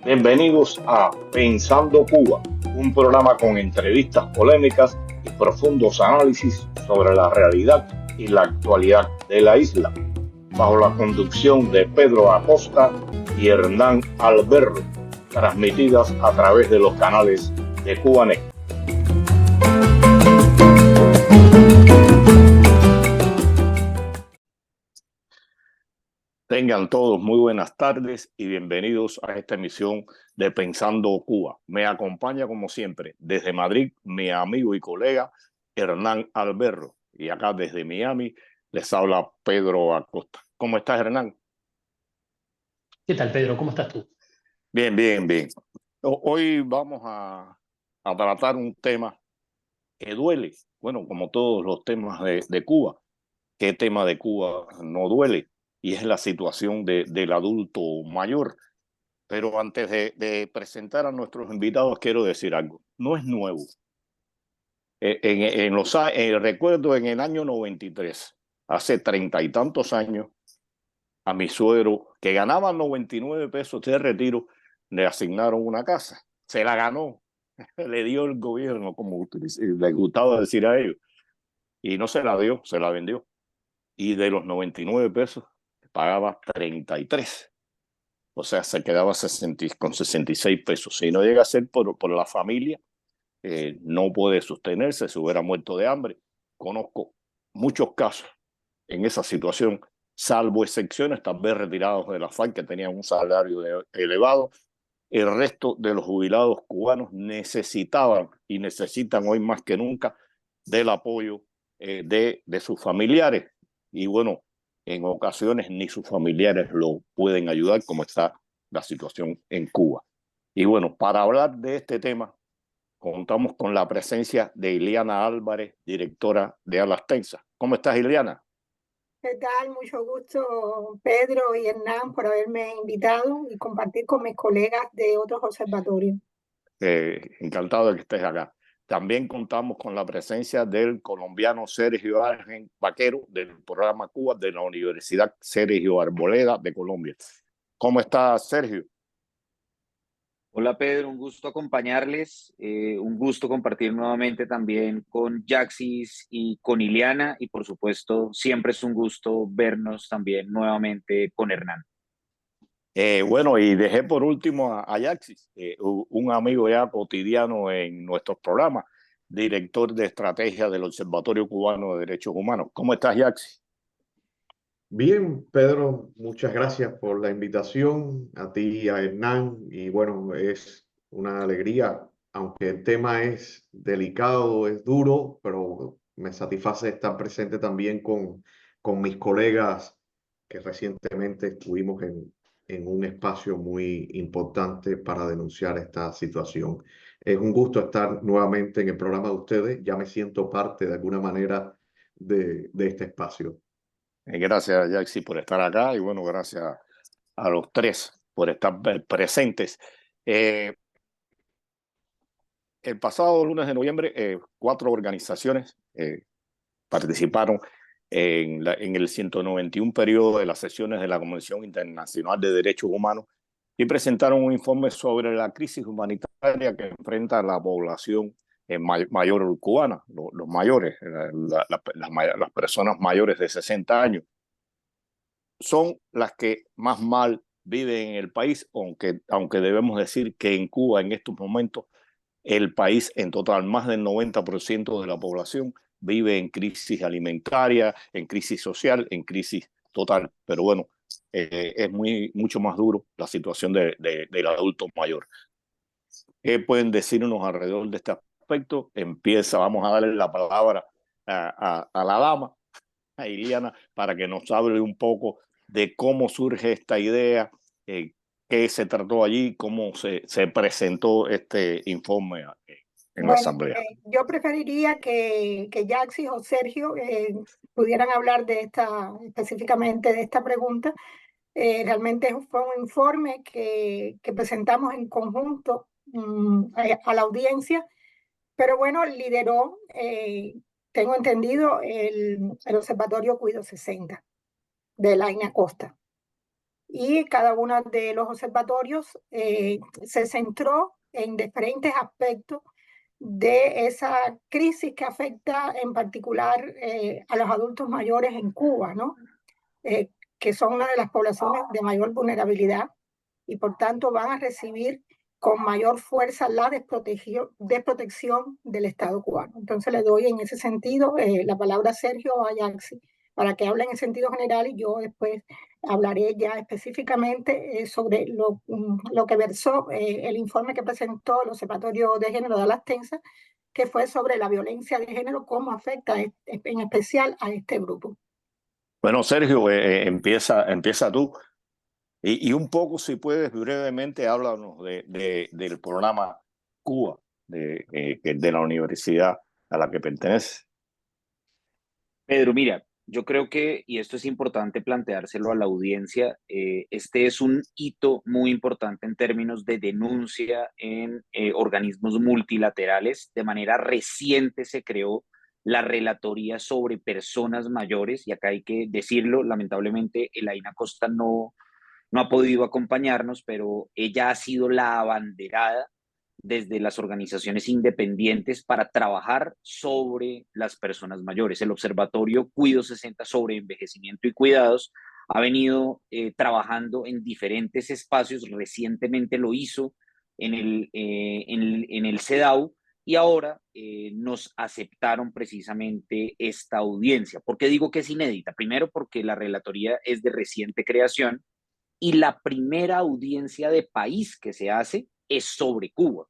Bienvenidos a Pensando Cuba, un programa con entrevistas polémicas y profundos análisis sobre la realidad y la actualidad de la isla, bajo la conducción de Pedro Acosta y Hernán Alberro, transmitidas a través de los canales de Cubanet. Tengan todos muy buenas tardes y bienvenidos a esta emisión de Pensando Cuba. Me acompaña como siempre desde Madrid mi amigo y colega Hernán Alberro, y acá desde Miami les habla Pedro Acosta. ¿Cómo estás, Hernán? ¿Qué tal, Pedro? ¿Cómo estás tú? Bien, bien, bien. Hoy vamos a tratar un tema que duele, bueno, como todos los temas de Cuba. ¿Qué tema de Cuba no duele? Y es la situación del adulto mayor. Pero antes de presentar a nuestros invitados, quiero decir algo. No es nuevo. Recuerdo en el año 93, hace 30 y tantos años, a mi suegro, que ganaba 99 pesos de retiro, le asignaron una casa. Se la ganó, le dio el gobierno, como les gustaba decir a ellos. Y no se la dio, se la vendió. Y de los 99 pesos, pagaba 33. O sea, se quedaba con 66 pesos. Si no llega a ser por la familia, no puede sostenerse, se hubiera muerto de hambre. Conozco muchos casos en esa situación, salvo excepciones, tal vez retirados de la FARC que tenían un salario elevado. El resto de los jubilados cubanos necesitaban y necesitan hoy más que nunca del apoyo de sus familiares. Y bueno, en ocasiones ni sus familiares lo pueden ayudar, como está la situación en Cuba. Y bueno, para hablar de este tema, contamos con la presencia de Iliana Álvarez, directora de Alas Tensas. ¿Cómo estás, Iliana? ¿Qué tal? Mucho gusto, Pedro y Hernán, por haberme invitado y compartir con mis colegas de otros observatorios. Encantado de que estés acá. También contamos con la presencia del colombiano Sergio Ángel Vaquero del programa Cuba de la Universidad Sergio Arboleda de Colombia. ¿Cómo está, Sergio? Hola Pedro, un gusto acompañarles, un gusto compartir nuevamente también con Jaxis y con Iliana y por supuesto siempre es un gusto vernos también nuevamente con Hernán. Bueno, y dejé por último a Yaxis, un amigo ya cotidiano en nuestros programas, director de estrategia del Observatorio Cubano de Derechos Humanos. ¿Cómo estás, Yaxis? Bien, Pedro, muchas gracias por la invitación a ti y a Hernán. Y bueno, es una alegría, aunque el tema es delicado, es duro, pero me satisface estar presente también con mis colegas que recientemente estuvimos en un espacio muy importante para denunciar esta situación. Es un gusto estar nuevamente en el programa de ustedes. Ya me siento parte de alguna manera de este espacio. Gracias, Yaxi, por estar acá y bueno, gracias a los tres por estar presentes. El pasado lunes de noviembre, 4 organizaciones participaron en el 191 periodo de las sesiones de la Convención Internacional de Derechos Humanos y presentaron un informe sobre la crisis humanitaria que enfrenta la población mayor cubana, los mayores, las personas mayores de 60 años. Son las que más mal viven en el país, aunque debemos decir que en Cuba en estos momentos el país en total, más del 90% de la población vive en crisis alimentaria, en crisis social, en crisis total. Pero bueno, es mucho más duro la situación del adulto mayor. ¿Qué pueden decirnos alrededor de este aspecto? Vamos a darle la palabra a la dama, a Iliana, para que nos hable un poco de cómo surge esta idea, qué se trató allí, cómo se presentó este informe en la Asamblea. Yo preferiría que Jaxis o Sergio pudieran hablar específicamente de esta pregunta. Realmente fue un informe que presentamos en conjunto a la audiencia, pero bueno, lideró, tengo entendido, el Observatorio Cuido 60 de Laina Costa. y cada uno de los observatorios se centró en diferentes aspectos de esa crisis que afecta en particular a los adultos mayores en Cuba, ¿no? Que son una de las poblaciones de mayor vulnerabilidad y por tanto van a recibir con mayor fuerza la desprotección del Estado cubano. Entonces le doy en ese sentido la palabra a Sergio Ayaxi para que hable en el sentido general y yo después hablaré ya específicamente sobre lo que versó el informe que presentó el Observatorio de Género de las Tensas, que fue sobre la violencia de género, cómo afecta en especial a este grupo. Bueno, Sergio, empieza tú. Y un poco, si puedes, brevemente, háblanos del programa Cuba, de la universidad a la que pertenece. Pedro, mira, yo creo que, y esto es importante planteárselo a la audiencia, este es un hito muy importante en términos de denuncia en organismos multilaterales. De manera reciente se creó la Relatoría sobre Personas Mayores, y acá hay que decirlo, lamentablemente Elaina Costa no ha podido acompañarnos, pero ella ha sido la abanderada desde las organizaciones independientes para trabajar sobre las personas mayores. El Observatorio Cuido 60 sobre envejecimiento y cuidados ha venido trabajando en diferentes espacios. Recientemente lo hizo en el CEDAW y ahora nos aceptaron precisamente esta audiencia. ¿Por qué digo que es inédita? Primero, porque la relatoría es de reciente creación y la primera audiencia de país que se hace es sobre Cuba.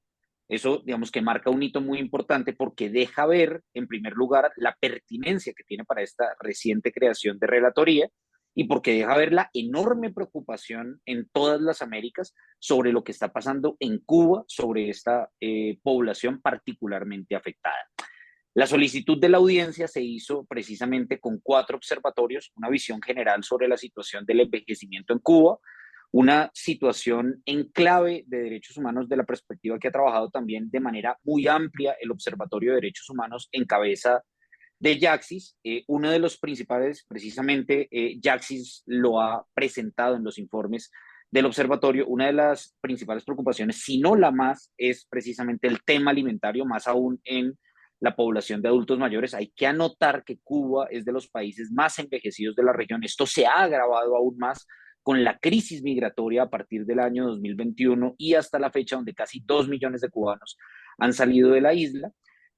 Eso, digamos que marca un hito muy importante porque deja ver, en primer lugar, la pertinencia que tiene para esta reciente creación de relatoría y porque deja ver la enorme preocupación en todas las Américas sobre lo que está pasando en Cuba, sobre esta población particularmente afectada. La solicitud de la audiencia se hizo precisamente con 4 observatorios, una visión general sobre la situación del envejecimiento en Cuba, una situación en clave de derechos humanos de la perspectiva que ha trabajado también de manera muy amplia el Observatorio de Derechos Humanos en cabeza de Jaxis. Uno de los principales, precisamente, Jaxis lo ha presentado en los informes del observatorio. Una de las principales preocupaciones, si no la más, es precisamente el tema alimentario, más aún en la población de adultos mayores. Hay que anotar que Cuba es de los países más envejecidos de la región. Esto se ha agravado aún más con la crisis migratoria a partir del año 2021 y hasta la fecha, donde casi 2 millones de cubanos han salido de la isla.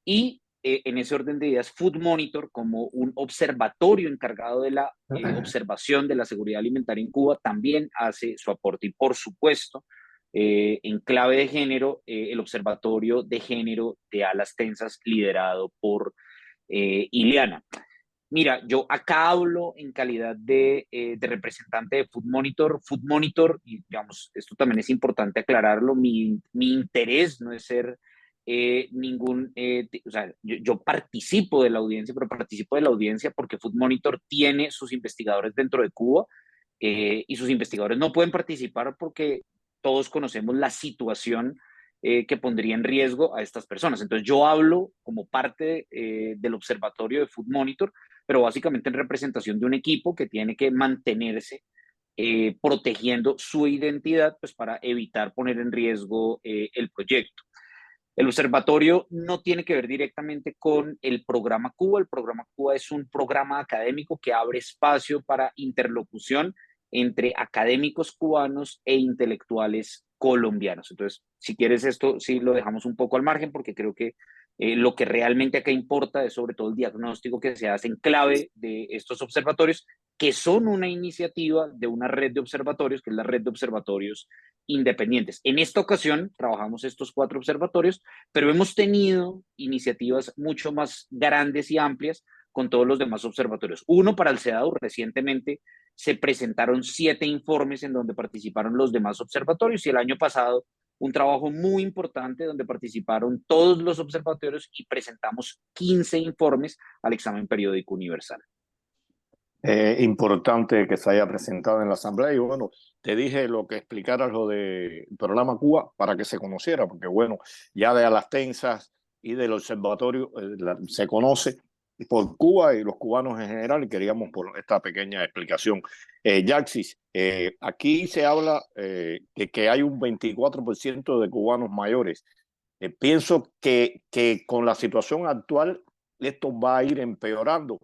Y en ese orden de ideas, Food Monitor, como un observatorio encargado de la observación de la seguridad alimentaria en Cuba, también hace su aporte. Y por supuesto, en clave de género, el Observatorio de Género de Alas Tensas, liderado por Ileana. Mira, yo acá hablo en calidad de representante de Food Monitor. Food Monitor, y digamos, esto también es importante aclararlo, mi interés no es ser o sea, yo participo de la audiencia, pero participo de la audiencia porque Food Monitor tiene sus investigadores dentro de Cuba y sus investigadores no pueden participar porque todos conocemos la situación que pondría en riesgo a estas personas. Entonces yo hablo como parte del observatorio de Food Monitor, pero básicamente en representación de un equipo que tiene que mantenerse protegiendo su identidad, pues para evitar poner en riesgo el proyecto. El observatorio no tiene que ver directamente con el programa Cuba. El programa Cuba es un programa académico que abre espacio para interlocución entre académicos cubanos e intelectuales colombianos. Entonces, si quieres esto, sí lo dejamos un poco al margen porque creo que lo que realmente acá importa es sobre todo el diagnóstico que se hace en clave de estos observatorios, que son una iniciativa de una red de observatorios, que es la red de observatorios independientes. En esta ocasión trabajamos estos 4 observatorios, pero hemos tenido iniciativas mucho más grandes y amplias con todos los demás observatorios. Uno para el CEDAW, recientemente se presentaron 7 informes en donde participaron los demás observatorios y el año pasado un trabajo muy importante donde participaron todos los observatorios y presentamos 15 informes al examen periódico universal. Importante que se haya presentado en la asamblea y bueno, te dije lo que explicaras lo del programa Cuba para que se conociera, porque bueno, ya de Alas Tensas y del observatorio se conoce, por Cuba y los cubanos en general, y queríamos por esta pequeña explicación. Yaxis, aquí se habla que hay un 24% de cubanos mayores. Pienso que con la situación actual esto va a ir empeorando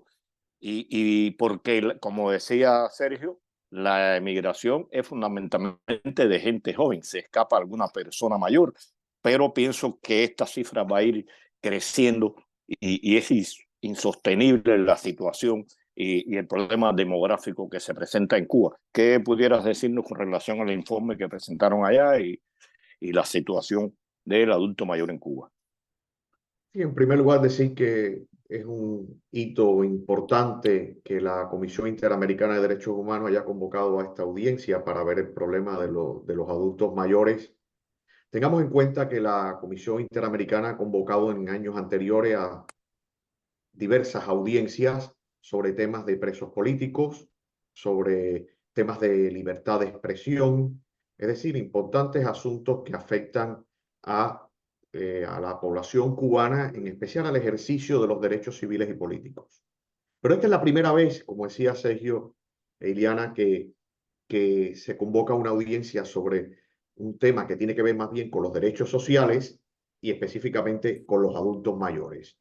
y porque, como decía Sergio, la emigración es fundamentalmente de gente joven, se escapa alguna persona mayor, pero pienso que esta cifra va a ir creciendo y es insostenible la situación y el problema demográfico que se presenta en Cuba. ¿Qué pudieras decirnos con relación al informe que presentaron allá y la situación del adulto mayor en Cuba? Sí, en primer lugar, decir que es un hito importante que la Comisión Interamericana de Derechos Humanos haya convocado a esta audiencia para ver el problema de los adultos mayores. Tengamos en cuenta que la Comisión Interamericana ha convocado en años anteriores a diversas audiencias sobre temas de presos políticos, sobre temas de libertad de expresión, es decir, importantes asuntos que afectan a la población cubana, en especial al ejercicio de los derechos civiles y políticos. Pero esta es la primera vez, como decía Sergio e Iliana, que se convoca una audiencia sobre un tema que tiene que ver más bien con los derechos sociales y específicamente con los adultos mayores.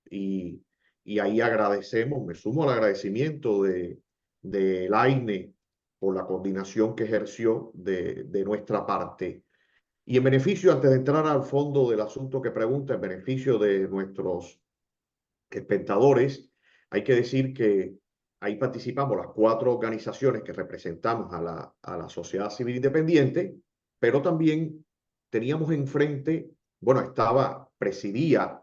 Y, y ahí agradecemos, me sumo al agradecimiento de AINE por la coordinación que ejerció de nuestra parte. Y en beneficio, antes de entrar al fondo del asunto que pregunta, en beneficio de nuestros espectadores, hay que decir que ahí participamos las 4 organizaciones que representamos a la sociedad civil independiente, pero también teníamos enfrente, bueno, presidía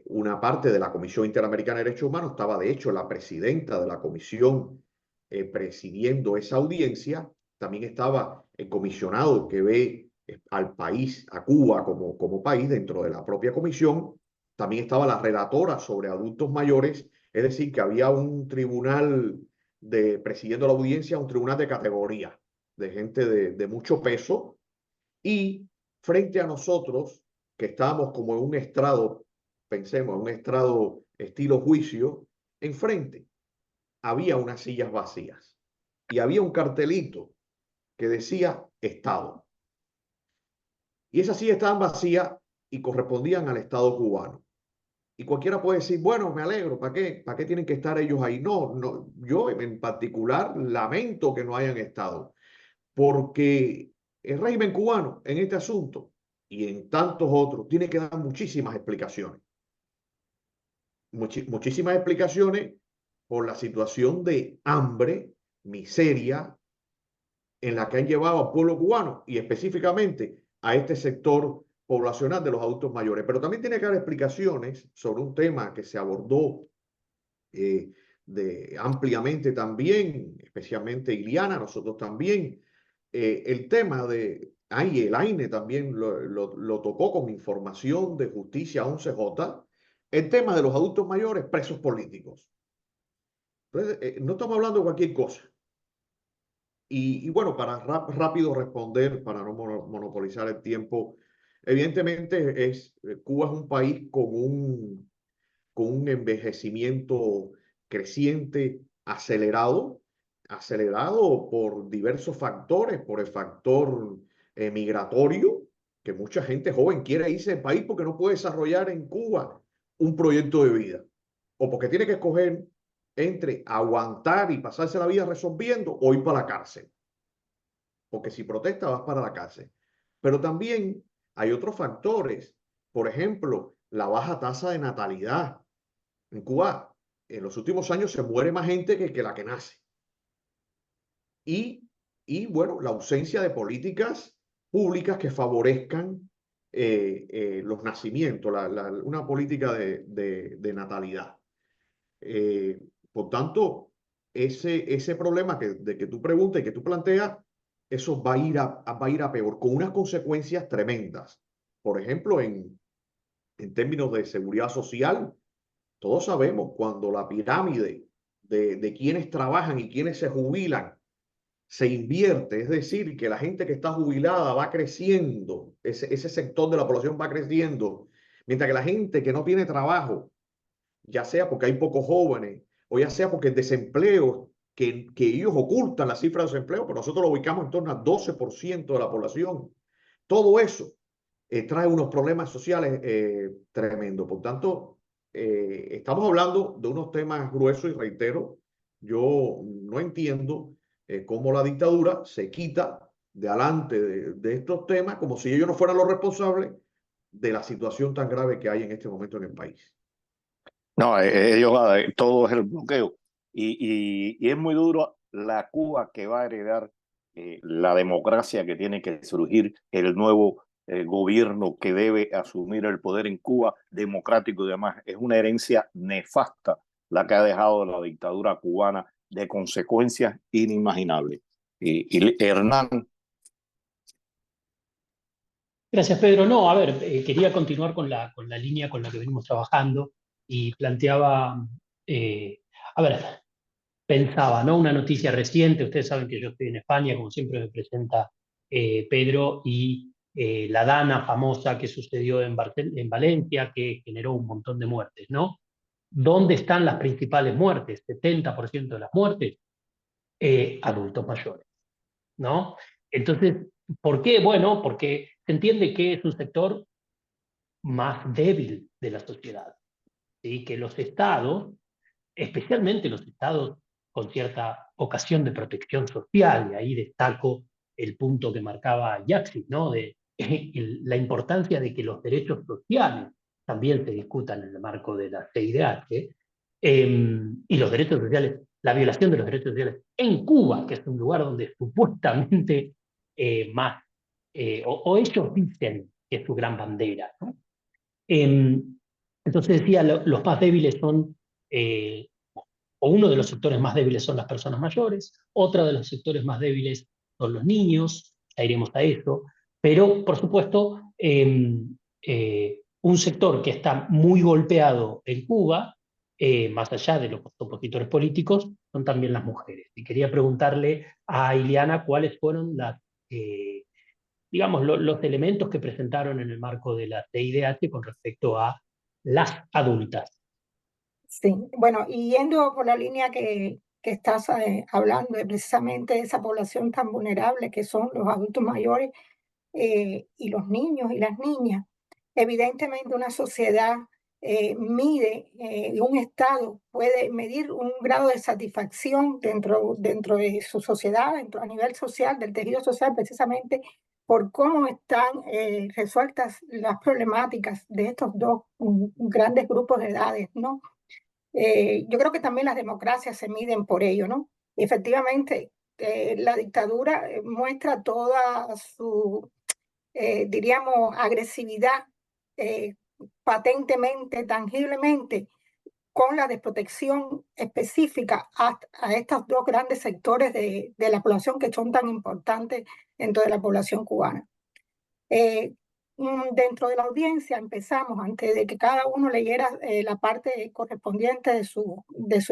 una parte de la Comisión Interamericana de Derechos Humanos, estaba de hecho la presidenta de la comisión presidiendo esa audiencia, también estaba el comisionado que ve al país, a Cuba como país dentro de la propia comisión, también estaba la relatora sobre adultos mayores, es decir, que había un tribunal presidiendo la audiencia, un tribunal de categoría, de gente de mucho peso, y frente a nosotros, que estábamos como en un estrado, pensemos, en un estrado estilo juicio, enfrente había unas sillas vacías y había un cartelito que decía Estado. Y esas sillas estaban vacías y correspondían al Estado cubano. Y cualquiera puede decir, bueno, me alegro, ¿para qué? ¿Para qué tienen que estar ellos ahí? No, no, yo en particular lamento que no hayan estado, porque el régimen cubano en este asunto y en tantos otros tiene que dar muchísimas explicaciones. Muchísimas explicaciones por la situación de hambre, miseria, en la que han llevado al pueblo cubano y específicamente a este sector poblacional de los adultos mayores. Pero también tiene que haber explicaciones sobre un tema que se abordó ampliamente también, especialmente Iliana, nosotros también, el tema el AINE también lo tocó con información de Justicia 11J, el tema de los adultos mayores presos políticos. Entonces, no estamos hablando de cualquier cosa. Y bueno, para rápido responder, para no monopolizar el tiempo, evidentemente Cuba es un país con un envejecimiento creciente, acelerado por diversos factores, por el factor migratorio, que mucha gente joven quiere irse del país porque no puede desarrollar en Cuba un proyecto de vida, o porque tiene que escoger entre aguantar y pasarse la vida resolviendo o ir para la cárcel. Porque si protesta vas para la cárcel. Pero también hay otros factores. Por ejemplo, la baja tasa de natalidad. En Cuba, en los últimos años se muere más gente que la que nace. Y bueno, la ausencia de políticas públicas que favorezcan los nacimientos, una política de natalidad. Por tanto, ese problema de que tú preguntas y que tú planteas, eso va a ir a peor, con unas consecuencias tremendas. Por ejemplo, en términos de seguridad social, todos sabemos cuando la pirámide de quienes trabajan y quienes se jubilan se invierte, es decir, que la gente que está jubilada va creciendo, ese sector de la población va creciendo, mientras que la gente que no tiene trabajo ya sea porque hay pocos jóvenes o ya sea porque el desempleo, que ellos ocultan la cifra de desempleo, pero nosotros lo ubicamos en torno al 12% de la población. Todo eso trae unos problemas sociales tremendos. Por tanto, estamos hablando de unos temas gruesos y reitero, yo no entiendo cómo la dictadura se quita de adelante de estos temas como si ellos no fueran los responsables de la situación tan grave que hay en este momento en el país. No, ellos, todo es el bloqueo. Y es muy duro la Cuba que va a heredar la democracia que tiene que surgir, el nuevo gobierno que debe asumir el poder en Cuba, democrático y demás. Es una herencia nefasta la que ha dejado la dictadura cubana, de consecuencias inimaginables. Y Hernán. Gracias, Pedro. No, a ver, quería continuar con la línea con la que venimos trabajando y planteaba, a ver, pensaba, ¿no? Una noticia reciente, ustedes saben que yo estoy en España, como siempre me presenta Pedro, y la Dana famosa que sucedió en Valencia, que generó un montón de muertes, ¿no? ¿Dónde están las principales muertes? 70% de las muertes, adultos mayores, ¿no? Entonces, ¿por qué? Bueno, porque se entiende que es un sector más débil de la sociedad, ¿sí? Que los estados, especialmente los estados con cierta ocasión de protección social, y ahí destaco el punto que marcaba Yaxi, ¿no? De la importancia de que los derechos sociales también se discutan en el marco de la CIDH, y los derechos sociales, la violación de los derechos sociales en Cuba, que es un lugar donde supuestamente más, o ellos dicen que es su gran bandera, ¿no? Entonces decía, los más débiles son, o uno de los sectores más débiles son las personas mayores, otro de los sectores más débiles son los niños, ya iremos a eso, pero por supuesto, un sector que está muy golpeado en Cuba, más allá de los opositores políticos, son también las mujeres. Y quería preguntarle a Ileana cuáles fueron digamos, los elementos que presentaron en el marco de la CIDH con respecto a las adultas. Sí, bueno, y yendo por la línea que estás hablando de precisamente esa población tan vulnerable que son los adultos mayores y los niños y las niñas, evidentemente una sociedad mide, un Estado puede medir un grado de satisfacción dentro de su sociedad, a nivel social, del tejido social, precisamente por cómo están resueltas las problemáticas de estos dos grandes grupos de edades, ¿no? Yo creo que también las democracias se miden por ello, ¿no? Y efectivamente, la dictadura muestra toda su, diríamos, agresividad eh, patentemente, tangiblemente, con la desprotección específica a estos dos grandes sectores de la población que son tan importantes dentro de la población cubana. Dentro de la audiencia empezamos, antes de que cada uno leyera la parte correspondiente de su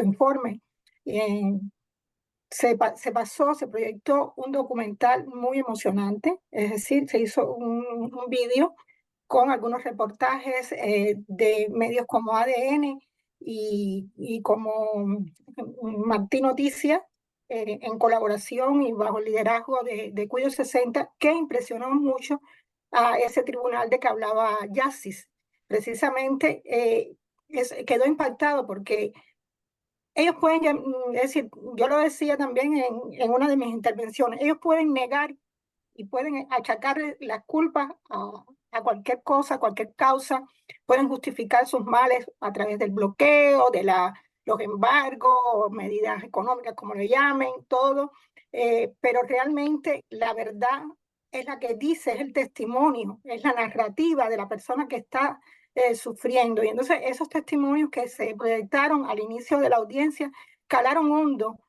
informe, se proyectó un documental muy emocionante, es decir, se hizo un vídeo con algunos reportajes de medios como ADN y como Martín Noticias, en colaboración y bajo el liderazgo de Cuyo 60, que impresionó mucho a ese tribunal de que hablaba Yacis. Precisamente quedó impactado porque ellos pueden, es decir, yo lo decía también en una de mis intervenciones, ellos pueden negar y pueden achacarle las culpas a cualquier cosa, a cualquier causa, pueden justificar sus males a través del bloqueo, de los embargos, medidas económicas, como lo llamen, todo, pero realmente la verdad es la que dice, es el testimonio, es la narrativa de la persona que está sufriendo. Y entonces esos testimonios que se proyectaron al inicio de la audiencia calaron hondo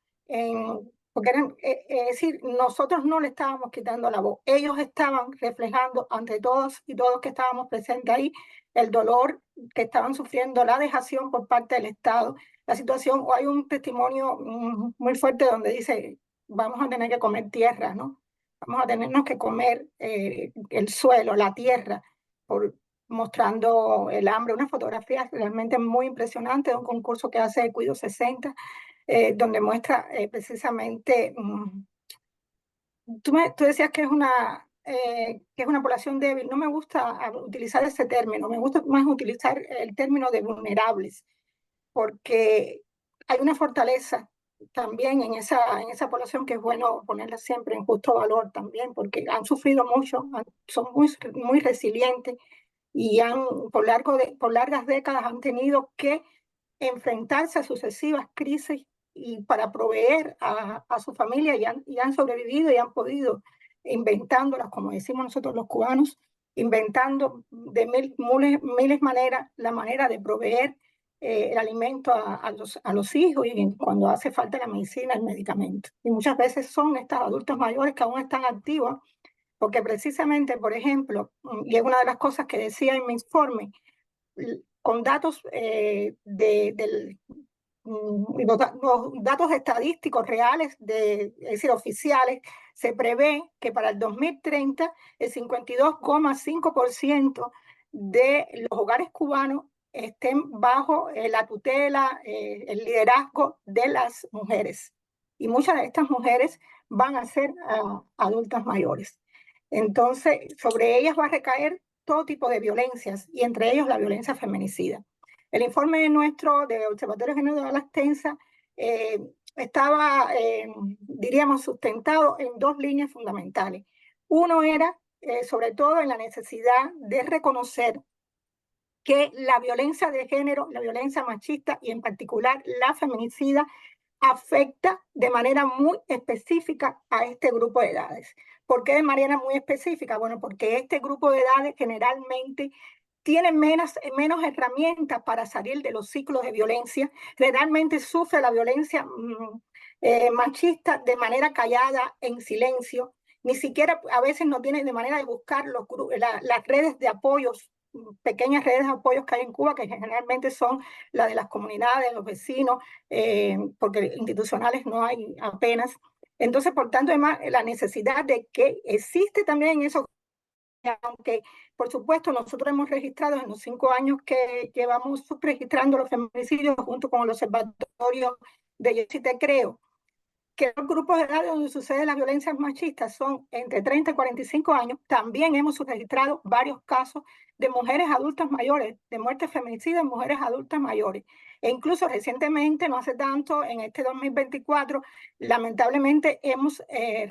porque eran, es decir, nosotros no le estábamos quitando la voz, ellos estaban reflejando ante todos y todos que estábamos presentes ahí el dolor que estaban sufriendo, la dejación por parte del Estado, la situación. Hay un testimonio muy fuerte donde dice, vamos a tener que comer tierra, ¿no? Vamos a tenernos que comer el suelo, la tierra, mostrando el hambre, una fotografía realmente muy impresionante de un concurso que hace Cuido 60, donde muestra precisamente, tú decías que es una población débil. No me gusta utilizar ese término, me gusta más utilizar el término de vulnerables, porque hay una fortaleza también en esa población que es bueno ponerla siempre en justo valor también, porque han sufrido mucho, son muy resilientes y por largas décadas han tenido que enfrentarse a sucesivas crisis y para proveer a su familia y han sobrevivido y han podido, inventándolas, como decimos nosotros los cubanos, inventando de miles maneras la manera de proveer el alimento a los hijos y cuando hace falta la medicina, el medicamento. Y muchas veces son estas adultos mayores que aún están activos, porque precisamente, por ejemplo, y es una de las cosas que decía en mi informe, con datos los datos estadísticos reales, es decir, oficiales, se prevé que para el 2030 el 52,5% de los hogares cubanos estén bajo la tutela, el liderazgo de las mujeres. Y muchas de estas mujeres van a ser adultas mayores. Entonces, sobre ellas va a recaer todo tipo de violencias, y entre ellos la violencia feminicida. El informe nuestro de Observatorio de Género de Ala Extensa estaba, diríamos, sustentado en dos líneas fundamentales. Uno era, sobre todo, en la necesidad de reconocer que la violencia de género, la violencia machista y en particular la feminicida, afecta de manera muy específica a este grupo de edades. ¿Por qué de manera muy específica? Bueno, porque este grupo de edades generalmente tiene menos herramientas para salir de los ciclos de violencia, generalmente sufre la violencia machista de manera callada, en silencio, ni siquiera a veces no tiene de manera de buscar las redes de apoyos, pequeñas redes de apoyos que hay en Cuba, que generalmente son las de las comunidades, los vecinos, porque institucionales no hay apenas. Entonces, por tanto, además, la necesidad de que existe también en esos, aunque por supuesto nosotros hemos registrado en los 5 años que llevamos subregistrando los feminicidios junto con el observatorio de Yo Sí Te Creo, que los grupos de edad donde suceden las violencias machistas son entre 30 y 45 años, también hemos registrado varios casos de mujeres adultas mayores, de muertes feminicidas en mujeres adultas mayores. E incluso recientemente, no hace tanto, en este 2024, lamentablemente hemos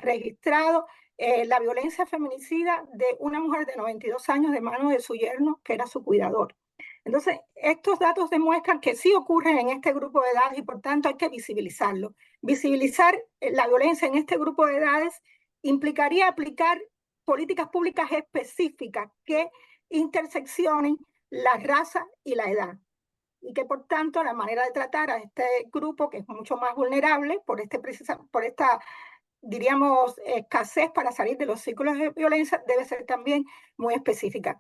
registrado la violencia feminicida de una mujer de 92 años de manos de su yerno, que era su cuidador. Entonces, estos datos demuestran que sí ocurren en este grupo de edades y por tanto hay que visibilizarlo. Visibilizar la violencia en este grupo de edades implicaría aplicar políticas públicas específicas que interseccionen la raza y la edad. Y que por tanto la manera de tratar a este grupo, que es mucho más vulnerable por esta, diríamos, escasez para salir de los ciclos de violencia, debe ser también muy específica.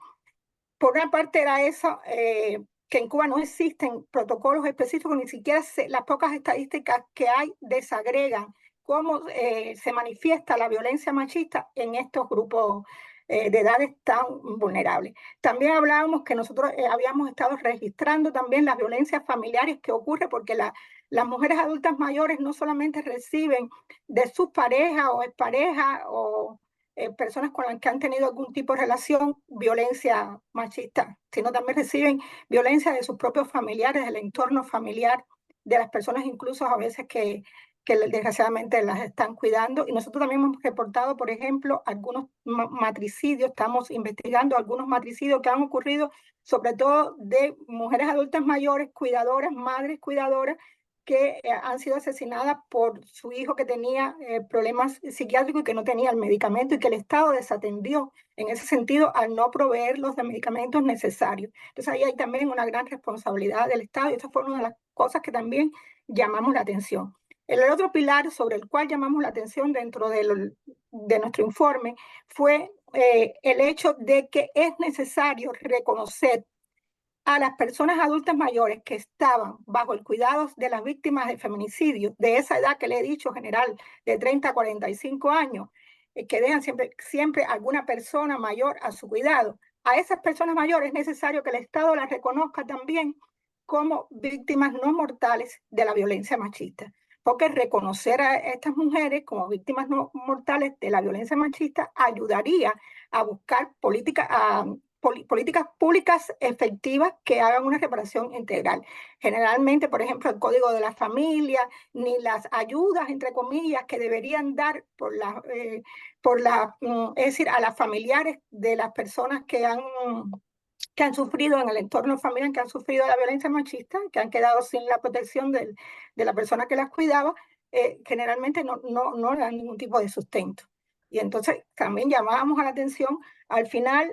Por una parte era eso, que en Cuba no existen protocolos específicos, ni siquiera las pocas estadísticas que hay desagregan cómo se manifiesta la violencia machista en estos grupos de edades tan vulnerables. También hablábamos que nosotros habíamos estado registrando también las violencias familiares que ocurren porque las mujeres adultas mayores no solamente reciben de sus parejas o exparejas o personas con las que han tenido algún tipo de relación, violencia machista, sino también reciben violencia de sus propios familiares, del entorno familiar, de las personas incluso a veces que desgraciadamente las están cuidando. Y nosotros también hemos reportado, por ejemplo, algunos matricidios, estamos investigando algunos matricidios que han ocurrido, sobre todo de mujeres adultas mayores, cuidadoras, madres cuidadoras, que han sido asesinadas por su hijo que tenía problemas psiquiátricos y que no tenía el medicamento y que el Estado desatendió en ese sentido al no proveer los medicamentos necesarios. Entonces ahí hay también una gran responsabilidad del Estado y esa fue una de las cosas que también llamamos la atención. El otro pilar sobre el cual llamamos la atención dentro de nuestro informe fue el hecho de que es necesario reconocer a las personas adultas mayores que estaban bajo el cuidado de las víctimas de feminicidio, de esa edad que le he dicho general, de 30 a 45 años, que dejan siempre alguna persona mayor a su cuidado, a esas personas mayores es necesario que el Estado las reconozca también como víctimas no mortales de la violencia machista, porque reconocer a estas mujeres como víctimas no mortales de la violencia machista ayudaría a buscar políticas públicas efectivas que hagan una reparación integral. Generalmente, por ejemplo, el Código de la Familia, ni las ayudas, entre comillas, que deberían dar es decir, a las familiares de las personas que han sufrido en el entorno familiar, que han sufrido la violencia machista, que han quedado sin la protección de la persona que las cuidaba, generalmente no le dan ningún tipo de sustento. Y entonces también llamábamos a la atención, al final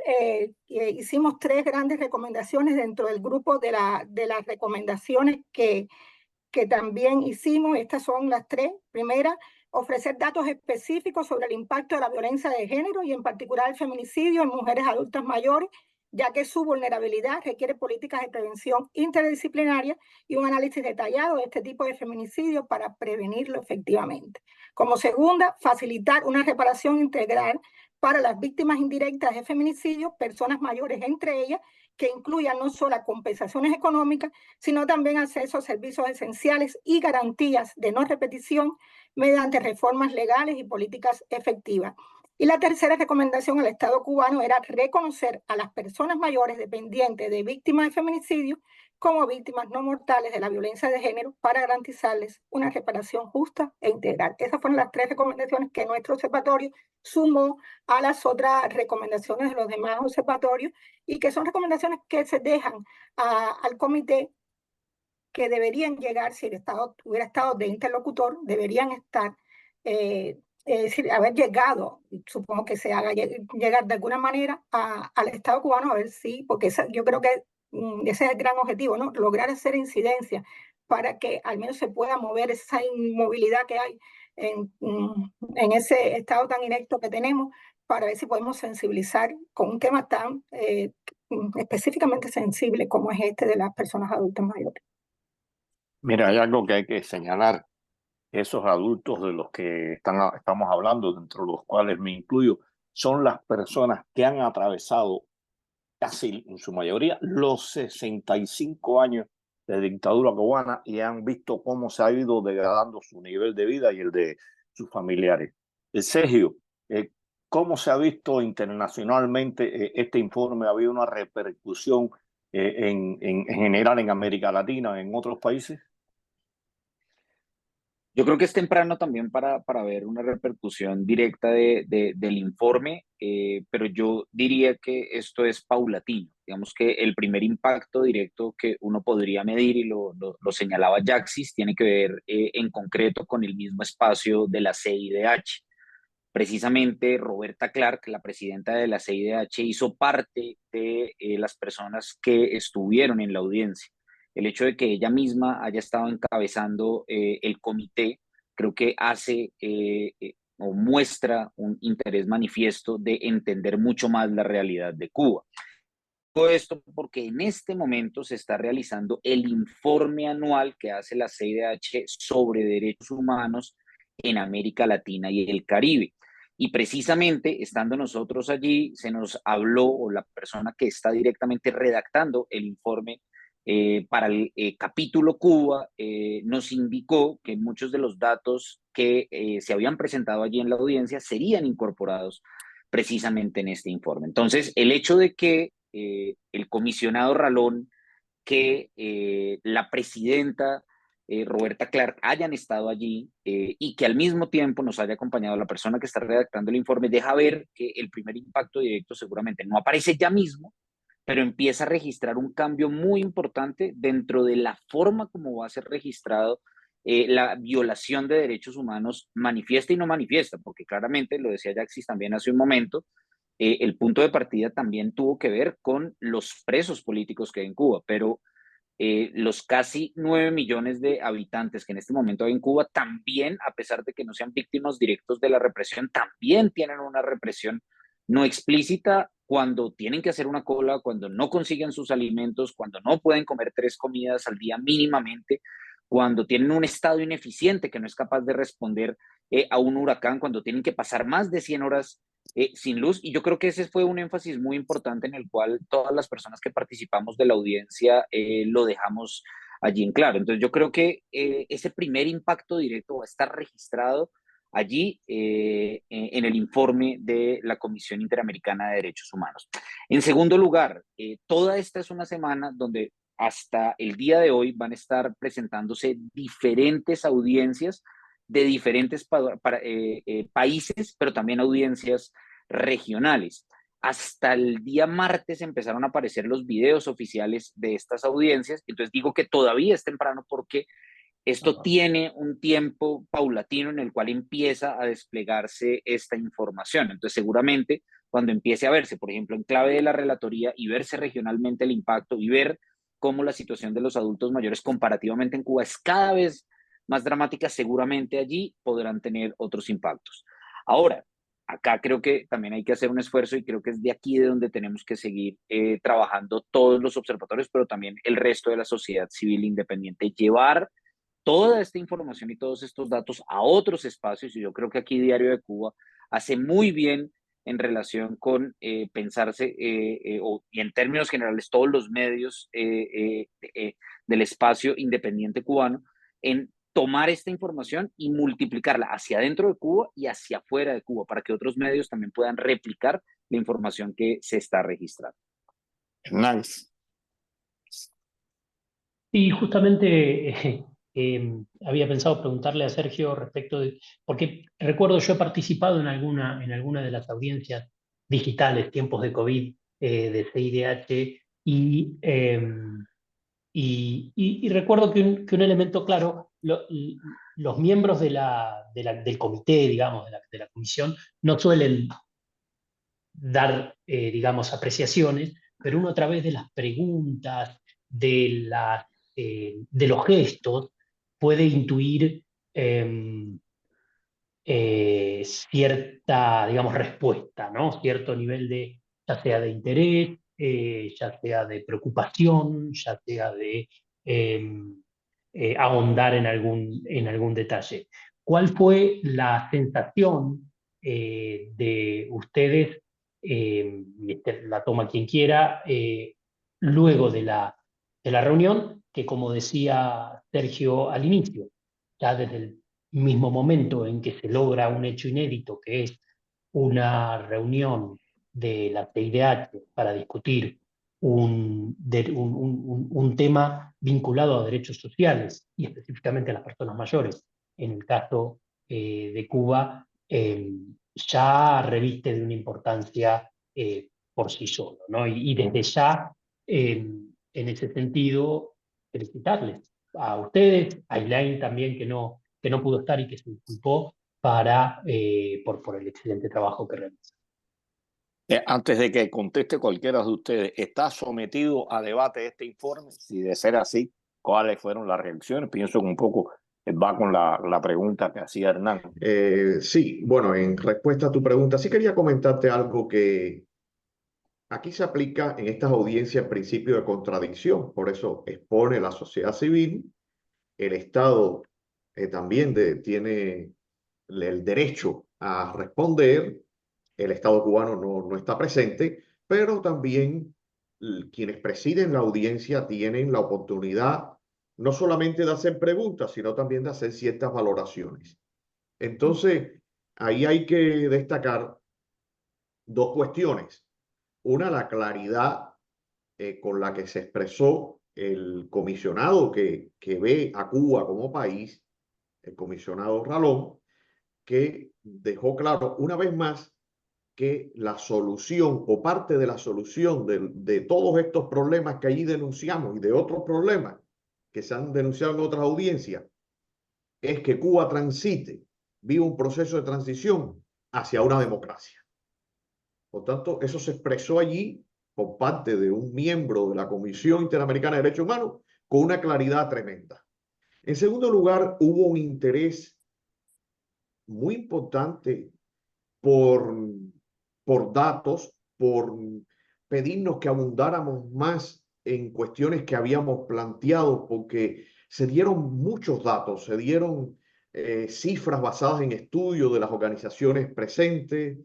hicimos 3 grandes recomendaciones dentro del grupo de las recomendaciones que también hicimos. Estas son las 3. Primera, ofrecer datos específicos sobre el impacto de la violencia de género y en particular el feminicidio en mujeres adultas mayores, ya que su vulnerabilidad requiere políticas de prevención interdisciplinaria y un análisis detallado de este tipo de feminicidio para prevenirlo efectivamente. Como segunda, facilitar una reparación integral para las víctimas indirectas de feminicidio, personas mayores entre ellas, que incluyan no solo compensaciones económicas, sino también acceso a servicios esenciales y garantías de no repetición mediante reformas legales y políticas efectivas. Y la tercera recomendación al Estado cubano era reconocer a las personas mayores dependientes de víctimas de feminicidio como víctimas no mortales de la violencia de género para garantizarles una reparación justa e integral. Esas fueron las 3 recomendaciones que nuestro observatorio sumó a las otras recomendaciones de los demás observatorios y que son recomendaciones que se dejan al comité, que deberían llegar, si el Estado hubiera estado de interlocutor, deberían estar, es decir, haber llegado, supongo que se haga llegar de alguna manera al Estado cubano, a ver si, porque yo creo que ese es el gran objetivo, ¿no? Lograr hacer incidencia para que al menos se pueda mover esa inmovilidad que hay en ese estado tan inepto que tenemos, para ver si podemos sensibilizar con un tema tan específicamente sensible como es este de las personas adultas mayores. Mira, hay algo que hay que señalar. Esos adultos de los que estamos hablando, dentro de los cuales me incluyo, son las personas que han atravesado casi en su mayoría los 65 años de dictadura cubana y han visto cómo se ha ido degradando su nivel de vida y el de sus familiares. Sergio, ¿cómo se ha visto internacionalmente este informe? ¿Ha habido una repercusión en general en América Latina, en otros países? Yo creo que es temprano también para ver una repercusión directa del informe, pero yo diría que esto es paulatino. Digamos que el primer impacto directo que uno podría medir, y lo señalaba Jaxis, tiene que ver en concreto con el mismo espacio de la CIDH. Precisamente Roberta Clark, la presidenta de la CIDH, hizo parte de las personas que estuvieron en la audiencia. El hecho de que ella misma haya estado encabezando el comité, creo que hace o muestra un interés manifiesto de entender mucho más la realidad de Cuba. Todo esto porque en este momento se está realizando el informe anual que hace la CIDH sobre derechos humanos en América Latina y el Caribe. Y precisamente estando nosotros allí, se nos habló, o la persona que está directamente redactando el informe para el capítulo Cuba, nos indicó que muchos de los datos que se habían presentado allí en la audiencia serían incorporados precisamente en este informe. Entonces, el hecho de que el comisionado Ralón, que la presidenta Roberta Clark hayan estado allí y que al mismo tiempo nos haya acompañado la persona que está redactando el informe, deja ver que el primer impacto directo seguramente no aparece ya mismo, pero empieza a registrar un cambio muy importante dentro de la forma como va a ser registrado la violación de derechos humanos manifiesta y no manifiesta, porque claramente, lo decía Jaxis también hace un momento, el punto de partida también tuvo que ver con los presos políticos que hay en Cuba, pero los casi 9 millones de habitantes que en este momento hay en Cuba también, a pesar de que no sean víctimas directos de la represión, también tienen una represión no explícita cuando tienen que hacer una cola, cuando no consiguen sus alimentos, cuando no pueden comer 3 comidas al día mínimamente, cuando tienen un estado ineficiente que no es capaz de responder a un huracán, cuando tienen que pasar más de 100 horas sin luz. Y yo creo que ese fue un énfasis muy importante en el cual todas las personas que participamos de la audiencia lo dejamos allí en claro. Entonces yo creo que ese primer impacto directo va a estar registrado allí en el informe de la Comisión Interamericana de Derechos Humanos. En segundo lugar, toda esta es una semana donde hasta el día de hoy van a estar presentándose diferentes audiencias de diferentes países, pero también audiencias regionales. Hasta el día martes empezaron a aparecer los videos oficiales de estas audiencias, entonces digo que todavía es temprano porque esto tiene un tiempo paulatino en el cual empieza a desplegarse esta información. Entonces, seguramente cuando empiece a verse, por ejemplo, en clave de la relatoría y verse regionalmente el impacto y ver cómo la situación de los adultos mayores comparativamente en Cuba es cada vez más dramática, seguramente allí podrán tener otros impactos. Ahora, acá creo que también hay que hacer un esfuerzo y creo que es de aquí de donde tenemos que seguir trabajando todos los observatorios, pero también el resto de la sociedad civil independiente, llevar toda esta información y todos estos datos a otros espacios, y yo creo que aquí Diario de Cuba hace muy bien en relación con pensarse, y en términos generales todos los medios del espacio independiente cubano, en tomar esta información y multiplicarla hacia adentro de Cuba y hacia afuera de Cuba, para que otros medios también puedan replicar la información que se está registrando. Hernán. Y justamente había pensado preguntarle a Sergio respecto de, porque recuerdo yo he participado en alguna de las audiencias digitales, tiempos de COVID, de CIDH, y recuerdo que un elemento claro, los miembros del comité, digamos, de la comisión, no suelen dar, digamos, apreciaciones, pero uno a través de las preguntas, de los gestos, puede intuir cierta, digamos, respuesta, ¿no? Cierto nivel de, ya sea de interés, ya sea de preocupación, ya sea de ahondar en algún detalle. ¿Cuál fue la sensación de ustedes, la toma quien quiera, luego de la reunión, que como decía Sergio al inicio, ya desde el mismo momento en que se logra un hecho inédito, que es una reunión de la CIDH para discutir un tema vinculado a derechos sociales y específicamente a las personas mayores, en el caso de Cuba, ya reviste de una importancia por sí solo, ¿no? Y desde ya, en ese sentido, felicitarles a ustedes, a Elaine también, que no pudo estar y que se disculpó por el excelente trabajo que realizó. Antes de que conteste cualquiera de ustedes, ¿está sometido a debate este informe? Si de ser así, ¿cuáles fueron las reacciones? Pienso que un poco va con la pregunta que hacía Hernán. Sí, bueno, en respuesta a tu pregunta, sí quería comentarte algo que aquí se aplica en estas audiencias el principio de contradicción, por eso expone la sociedad civil, el Estado también tiene el derecho a responder, el Estado cubano no está presente, pero también quienes presiden la audiencia tienen la oportunidad no solamente de hacer preguntas, sino también de hacer ciertas valoraciones. Entonces, ahí hay que destacar dos cuestiones. Una, la claridad con la que se expresó el comisionado que ve a Cuba como país, el comisionado Ralón, que dejó claro una vez más que la solución o parte de la solución de todos estos problemas que allí denunciamos y de otros problemas que se han denunciado en otras audiencias es que Cuba transite, vive un proceso de transición hacia una democracia. Por tanto, eso se expresó allí por parte de un miembro de la Comisión Interamericana de Derechos Humanos con una claridad tremenda. En segundo lugar, hubo un interés muy importante por, por datos, por pedirnos que abundáramos más en cuestiones que habíamos planteado, porque se dieron muchos datos, se dieron cifras basadas en estudios de las organizaciones presentes,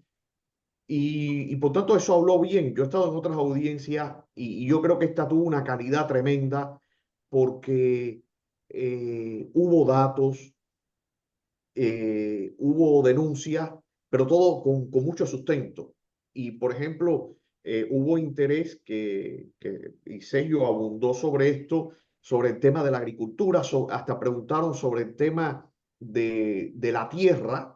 y por tanto eso habló bien. Yo he estado en otras audiencias y yo creo que esta tuvo una calidad tremenda porque hubo datos, hubo denuncias, pero todo con mucho sustento. Y, por ejemplo, hubo interés y Sergio abundó sobre esto, sobre el tema de la agricultura, hasta preguntaron sobre el tema de la tierra,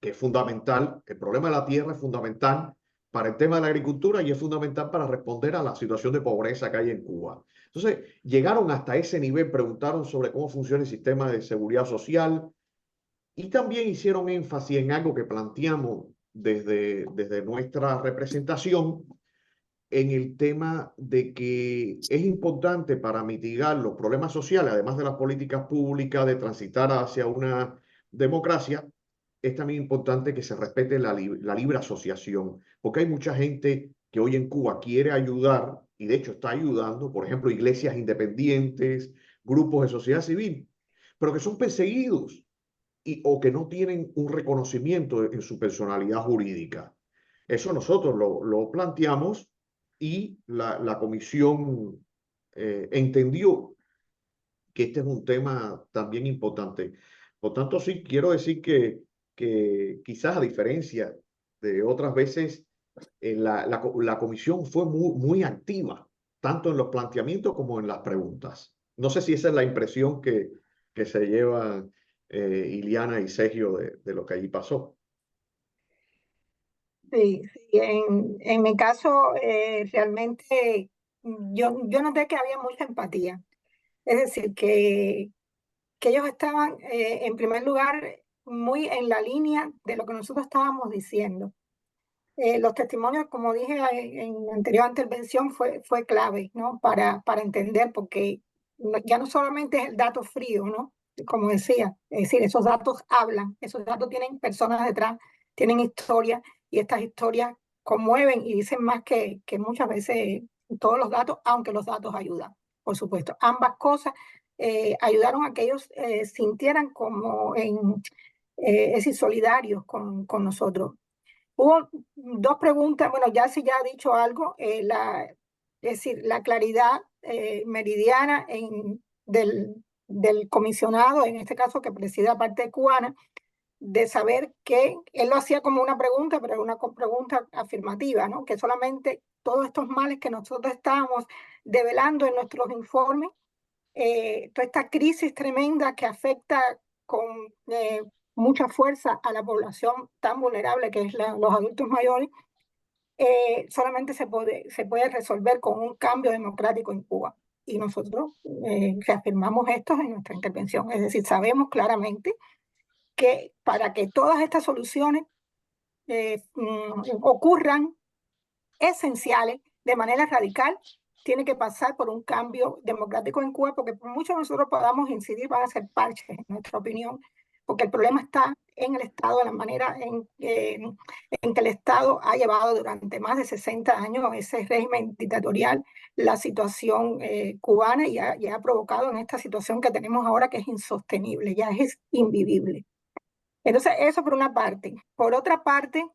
que es fundamental. El problema de la tierra es fundamental para el tema de la agricultura y es fundamental para responder a la situación de pobreza que hay en Cuba. Entonces, llegaron hasta ese nivel, preguntaron sobre cómo funciona el sistema de seguridad social, y también hicieron énfasis en algo que planteamos desde nuestra representación, en el tema de que es importante para mitigar los problemas sociales, además de las políticas públicas, de transitar hacia una democracia, es también importante que se respete la libre asociación, porque hay mucha gente que hoy en Cuba quiere ayudar, y de hecho está ayudando, por ejemplo, iglesias independientes, grupos de sociedad civil, pero que son perseguidos o que no tienen un reconocimiento en su personalidad jurídica. Eso nosotros lo planteamos y la comisión entendió que este es un tema también importante. Por tanto, sí, quiero decir que quizás a diferencia de otras veces, la comisión fue muy activa, tanto en los planteamientos como en las preguntas. No sé si esa es la impresión que se llevan Iliana y Sergio de lo que allí pasó. Sí, sí, en mi caso, realmente yo noté que había mucha empatía. Es decir, que ellos estaban, en primer lugar, muy en la línea de lo que nosotros estábamos diciendo. Los testimonios, como dije en la anterior intervención, fue clave, ¿no? Para entender, porque ya no solamente es el dato frío, ¿no? Como decía, es decir, esos datos hablan, esos datos tienen personas detrás, tienen historias, y estas historias conmueven y dicen más que muchas veces todos los datos, aunque los datos ayudan, por supuesto. Ambas cosas ayudaron a que ellos sintieran como es decir, solidarios con nosotros. Hubo dos preguntas, bueno, ya sí ya ha dicho algo, es decir, la claridad meridiana del comisionado, en este caso que preside la parte cubana, de saber que él lo hacía como una pregunta, pero una pregunta afirmativa, ¿no? Que solamente todos estos males que nosotros estábamos develando en nuestros informes, toda esta crisis tremenda que afecta con mucha fuerza a la población tan vulnerable que es los adultos mayores, solamente se puede resolver con un cambio democrático en Cuba. Y nosotros reafirmamos esto en nuestra intervención. Es decir, sabemos claramente que para que todas estas soluciones ocurran esenciales de manera radical, tiene que pasar por un cambio democrático en Cuba, porque por mucho nosotros podamos incidir, van a ser parches, en nuestra opinión, porque el problema está en el Estado, en la manera en que el Estado ha llevado durante más de 60 años ese régimen dictatorial, la situación cubana, y ha provocado en esta situación que tenemos ahora, que es insostenible, ya es invivible. Entonces, eso por una parte. Por otra parte,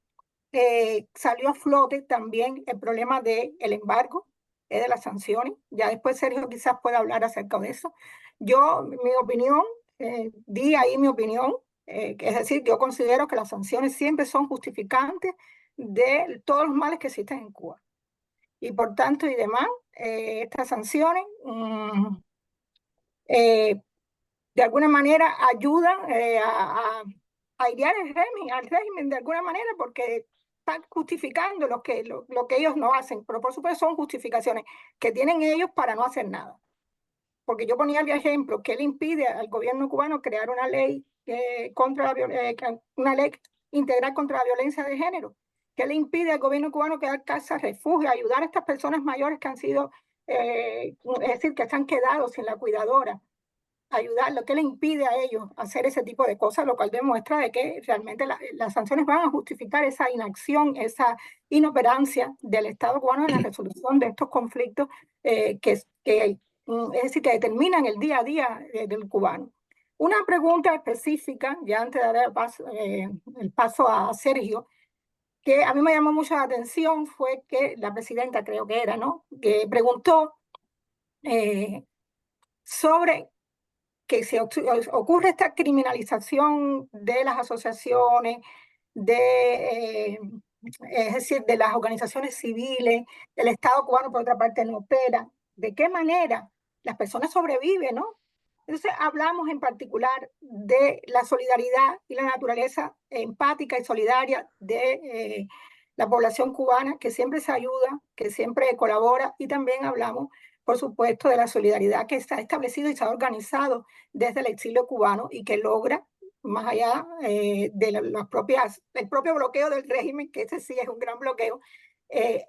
salió a flote también el problema del embargo, de las sanciones. Ya después Sergio quizás pueda hablar acerca de eso. Yo, mi opinión, di ahí mi opinión, es decir, yo considero que las sanciones siempre son justificantes de todos los males que existen en Cuba. Y por tanto y demás, estas sanciones de alguna manera ayudan a airear al régimen de alguna manera, porque están justificando lo que ellos no hacen, pero por supuesto son justificaciones que tienen ellos para no hacer nada. Porque yo ponía el ejemplo que él impide al gobierno cubano crear una ley una ley integral contra la violencia de género, que le impide al gobierno cubano crear casas refugio, ayudar a estas personas mayores que han sido, es decir, que se han quedado sin la cuidadora, ayudar, lo que le impide a ellos hacer ese tipo de cosas, lo cual demuestra de que realmente las sanciones van a justificar esa inacción, esa inoperancia del Estado cubano en la resolución de estos conflictos es decir, que determinan el día a día del cubano. Una pregunta específica, ya antes de dar el paso a Sergio, que a mí me llamó mucho la atención fue que la presidenta, creo que era, ¿no?, que preguntó sobre que se ocurre esta criminalización de las asociaciones, es decir, de las organizaciones civiles, del Estado cubano, por otra parte, no opera. ¿De qué manera las personas sobreviven, no? Entonces hablamos en particular de la solidaridad y la naturaleza empática y solidaria de la población cubana, que siempre se ayuda, que siempre colabora, y también hablamos, por supuesto, de la solidaridad que está establecido y se ha organizado desde el exilio cubano y que logra, más allá de el propio bloqueo del régimen, que ese sí es un gran bloqueo,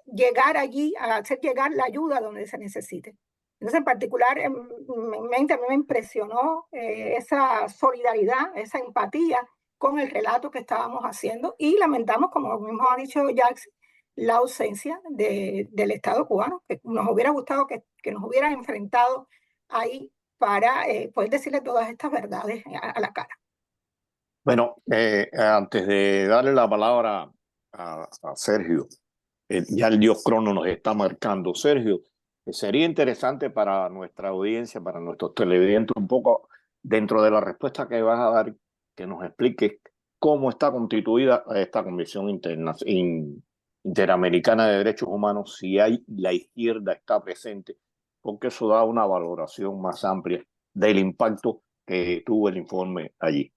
llegar allí, a hacer llegar la ayuda donde se necesite. Entonces, en particular, a mí me impresionó esa solidaridad, esa empatía con el relato que estábamos haciendo, y lamentamos, como mismo ha dicho Jackson, la ausencia del Estado cubano, que nos hubiera gustado que nos hubieran enfrentado ahí para poder decirle todas estas verdades a la cara. Bueno, antes de darle la palabra a Sergio, ya el Dios Crono nos está marcando. Sergio, sería interesante para nuestra audiencia, para nuestros televidentes, un poco dentro de la respuesta que vas a dar, que nos expliques cómo está constituida esta Comisión Interamericana de Derechos Humanos, si la izquierda está presente, porque eso da una valoración más amplia del impacto que tuvo el informe allí.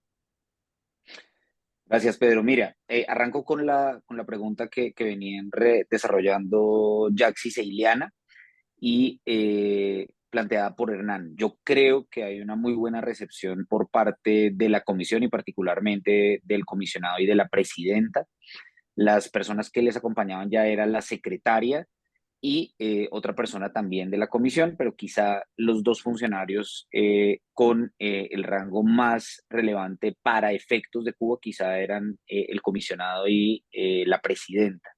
Gracias, Pedro. Mira, arranco con la pregunta que venían desarrollando Jaxis e Ileana y planteada por Hernán. Yo creo que hay una muy buena recepción por parte de la comisión y particularmente del comisionado y de la presidenta. Las personas que les acompañaban ya eran la secretaria y otra persona también de la comisión, pero quizá los dos funcionarios con el rango más relevante para efectos de Cuba quizá eran el comisionado y la presidenta.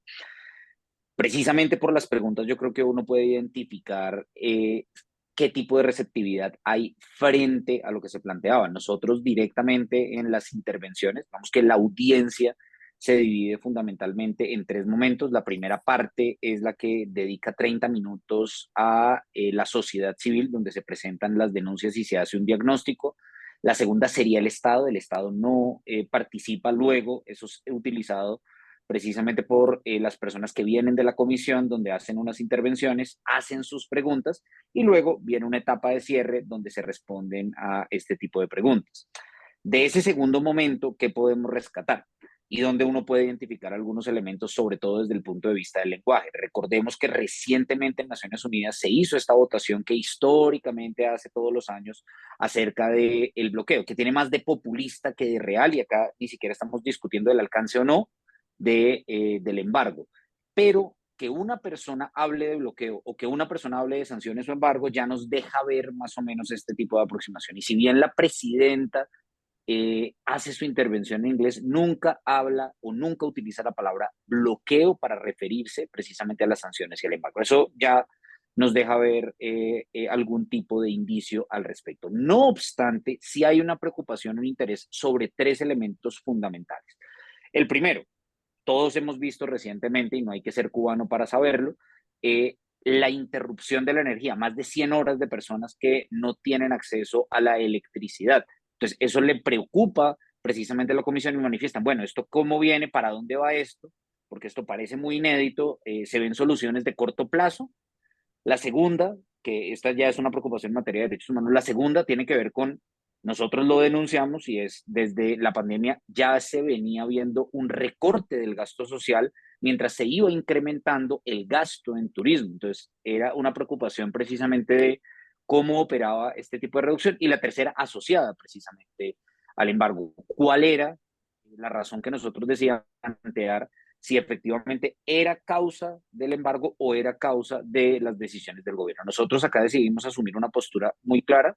Precisamente por las preguntas yo creo que uno puede identificar qué tipo de receptividad hay frente a lo que se planteaba. Nosotros directamente en las intervenciones, vamos que la audiencia se divide fundamentalmente en tres momentos. La primera parte es la que dedica 30 minutos a la sociedad civil, donde se presentan las denuncias y se hace un diagnóstico. La segunda sería el Estado no participa luego, eso es utilizado precisamente por las personas que vienen de la comisión, donde hacen unas intervenciones, hacen sus preguntas y luego viene una etapa de cierre donde se responden a este tipo de preguntas. De ese segundo momento, ¿qué podemos rescatar? Y donde uno puede identificar algunos elementos, sobre todo desde el punto de vista del lenguaje. Recordemos que recientemente en Naciones Unidas se hizo esta votación que históricamente hace todos los años acerca del bloqueo, que tiene más de populista que de real, y acá ni siquiera estamos discutiendo el alcance o no del embargo. Pero que una persona hable de bloqueo o que una persona hable de sanciones o embargo ya nos deja ver más o menos este tipo de aproximación. Y si bien la presidenta hace su intervención en inglés, nunca habla o nunca utiliza la palabra bloqueo para referirse precisamente a las sanciones y al embargo. Eso ya nos deja ver algún tipo de indicio al respecto. No obstante, sí hay una preocupación, un interés sobre tres elementos fundamentales. El primero, todos hemos visto recientemente, y no hay que ser cubano para saberlo, la interrupción de la energía, más de 100 horas de personas que no tienen acceso a la electricidad. Entonces, eso le preocupa precisamente a la comisión y manifiestan, bueno, ¿esto cómo viene? ¿Para dónde va esto? Porque esto parece muy inédito, se ven soluciones de corto plazo. La segunda, que esta ya es una preocupación en materia de derechos humanos, la segunda tiene que ver con, nosotros lo denunciamos y es desde la pandemia ya se venía viendo un recorte del gasto social mientras se iba incrementando el gasto en turismo. Entonces era una preocupación precisamente de cómo operaba este tipo de reducción. Y la tercera, asociada precisamente al embargo. ¿Cuál era la razón que nosotros decíamos plantear si efectivamente era causa del embargo o era causa de las decisiones del gobierno? Nosotros acá decidimos asumir una postura muy clara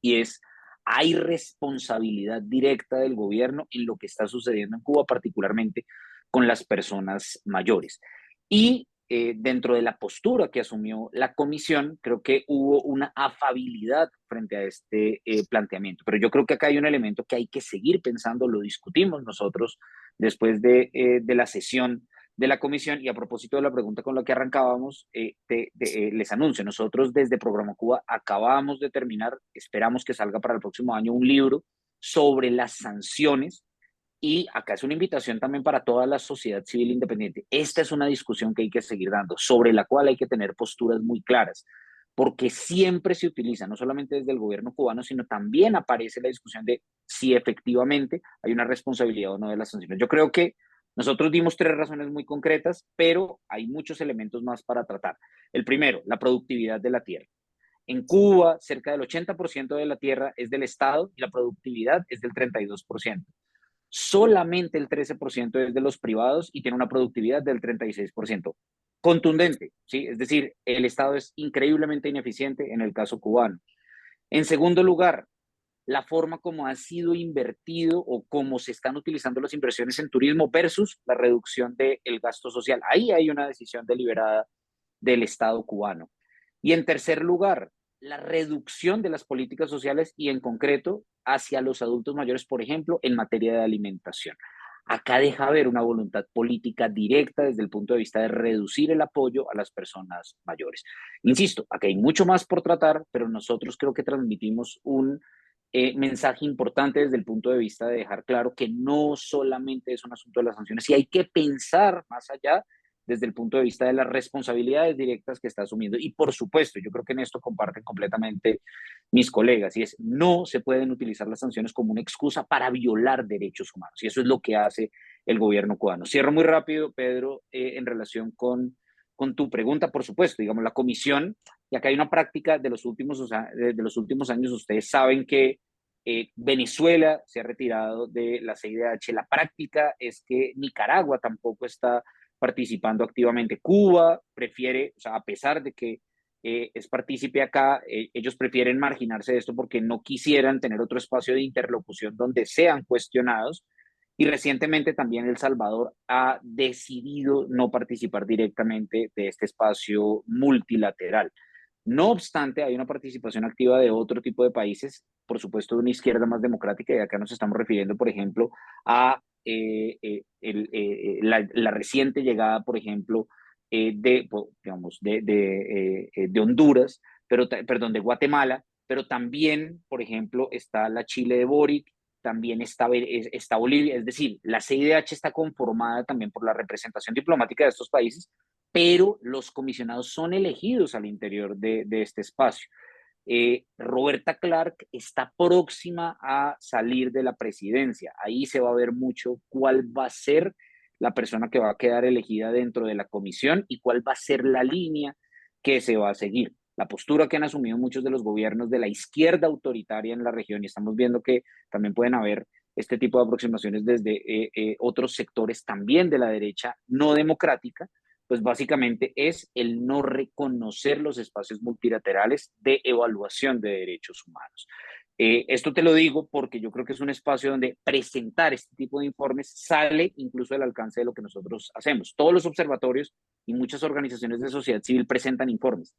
y es, hay responsabilidad directa del gobierno en lo que está sucediendo en Cuba, particularmente con las personas mayores. Y dentro de la postura que asumió la comisión, creo que hubo una afabilidad frente a este planteamiento. Pero yo creo que acá hay un elemento que hay que seguir pensando, lo discutimos nosotros después de la sesión de la comisión. Y a propósito de la pregunta con la que arrancábamos, les anuncio, nosotros desde Programa Cuba acabamos de terminar, esperamos que salga para el próximo año un libro sobre las sanciones. Y acá es una invitación también para toda la sociedad civil independiente. Esta es una discusión que hay que seguir dando, sobre la cual hay que tener posturas muy claras, porque siempre se utiliza, no solamente desde el gobierno cubano, sino también aparece la discusión de si efectivamente hay una responsabilidad o no de las sanciones. Yo creo que nosotros dimos 3 razones muy concretas, pero hay muchos elementos más para tratar. El primero, la productividad de la tierra. En Cuba, cerca del 80% de la tierra es del Estado y la productividad es del 32%. Solamente el 13% es de los privados y tiene una productividad del 36%. Contundente, ¿sí? Es decir, el Estado es increíblemente ineficiente en el caso cubano. En segundo lugar, la forma como ha sido invertido o cómo se están utilizando las inversiones en turismo versus la reducción del gasto social. Ahí hay una decisión deliberada del Estado cubano. Y en tercer lugar, la reducción de las políticas sociales y en concreto hacia los adultos mayores, por ejemplo, en materia de alimentación. Acá deja ver una voluntad política directa desde el punto de vista de reducir el apoyo a las personas mayores. Insisto, acá hay mucho más por tratar, pero nosotros creo que transmitimos un mensaje importante desde el punto de vista de dejar claro que no solamente es un asunto de las sanciones, y hay que pensar más allá desde el punto de vista de las responsabilidades directas que está asumiendo. Y por supuesto, yo creo que en esto comparten completamente mis colegas, y es no se pueden utilizar las sanciones como una excusa para violar derechos humanos. Y eso es lo que hace el gobierno cubano. Cierro muy rápido, Pedro, en relación con tu pregunta, por supuesto, digamos, la comisión, y acá hay una práctica de los últimos años, ustedes saben que Venezuela se ha retirado de la CIDH, la práctica es que Nicaragua tampoco está participando activamente. Cuba prefiere, o sea, a pesar de que es partícipe acá, ellos prefieren marginarse de esto porque no quisieran tener otro espacio de interlocución donde sean cuestionados. Y recientemente también El Salvador ha decidido no participar directamente de este espacio multilateral. No obstante, hay una participación activa de otro tipo de países, por supuesto de una izquierda más democrática, y acá nos estamos refiriendo, por ejemplo, a la reciente llegada, por ejemplo, de Honduras, perdón, de Guatemala, pero también, por ejemplo, está la Chile de Boric, también está Bolivia, es decir, la CIDH está conformada también por la representación diplomática de estos países, pero los comisionados son elegidos al interior de este espacio. Roberta Clark está próxima a salir de la presidencia. Ahí se va a ver mucho cuál va a ser la persona que va a quedar elegida dentro de la comisión y cuál va a ser la línea que se va a seguir. La postura que han asumido muchos de los gobiernos de la izquierda autoritaria en la región, y estamos viendo que también pueden haber este tipo de aproximaciones desde otros sectores también de la derecha no democrática, pues básicamente es el no reconocer los espacios multilaterales de evaluación de derechos humanos. Esto te lo digo porque yo creo que es un espacio donde presentar este tipo de informes sale incluso del alcance de lo que nosotros hacemos. Todos los observatorios y muchas organizaciones de sociedad civil presentan informes.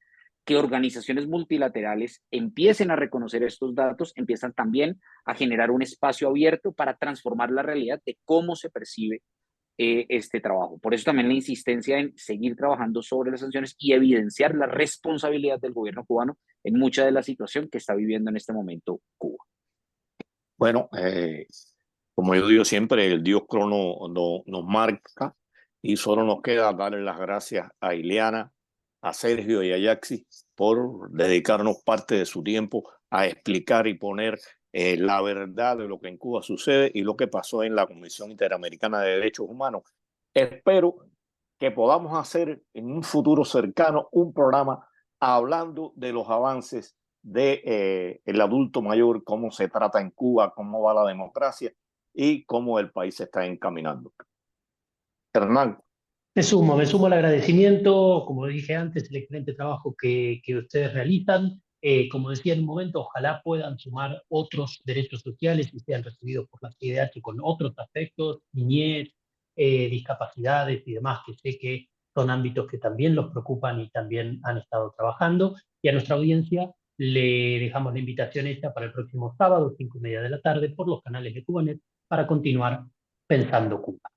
Que organizaciones multilaterales empiecen a reconocer estos datos, empiezan también a generar un espacio abierto para transformar la realidad de cómo se percibe este trabajo. Por eso también la insistencia en seguir trabajando sobre las sanciones y evidenciar la responsabilidad del gobierno cubano en mucha de la situación que está viviendo en este momento Cuba. Bueno, como yo digo siempre, el Dios crono nos marca y solo nos queda darle las gracias a Ileana, a Sergio y a Yaxi por dedicarnos parte de su tiempo a explicar y poner la verdad de lo que en Cuba sucede y lo que pasó en la Comisión Interamericana de Derechos Humanos. Espero que podamos hacer en un futuro cercano un programa hablando de los avances de el adulto mayor, cómo se trata en Cuba, cómo va la democracia y cómo el país se está encaminando. Hernán. Me sumo al agradecimiento, como dije antes, el excelente trabajo que ustedes realizan. Como decía en un momento, ojalá puedan sumar otros derechos sociales y sean recibidos por la CIDH con otros aspectos, niñez, discapacidades y demás, que sé que son ámbitos que también los preocupan y también han estado trabajando. Y a nuestra audiencia le dejamos la invitación hecha para el próximo sábado, 5:30 de la tarde, por los canales de Cubanet, para continuar pensando Cuba.